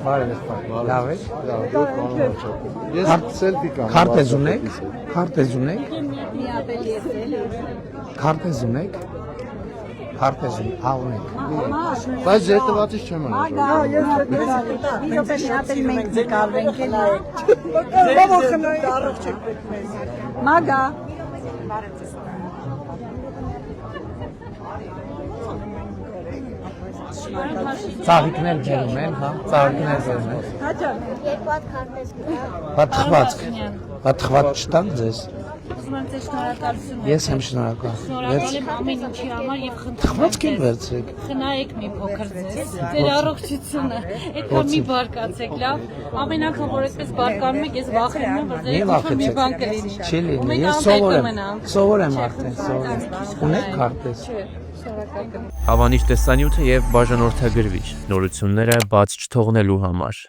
Բարև եք, լավ եք։ Ես սելֆի կամ Քարտեզ ունեք։ Քարտեզ ունեք։ Քարտեզ ունեք։ Քարտեզ ունեք։ Բայց ժետվացից չեմ Մագա Ծաղիկներ ջերում են, հա, ծաղիկներ ջերում են։ Երկու հատ քարտեզ կա։ Բա թխված չտանք ձեզ։ Ուզում եմ ձեզ շնորհակալություն։ Ես եմ շնորհակալ։ Շնորհակալ եմ ամեն ինչի համար եւ խնդրում Թխված կին վերցրեք։ խնայեք մի փոքր ձեզ։ Ձեր առողջությունը։ Այդքան մի բարկացեք, լավ։ Ամեն անգամ որ այդպես բարկանում եք, ես վախենում եմ, որ ձեր մի բան կլինի։ Չի լինի, ես սովոր եմ արդեն, սովոր եմ։ Ունեք քարտեզ։ Հավանիչ տեսանյութը եւ բաժանորդագրվիչ նորությունները բաց չթողնելու համար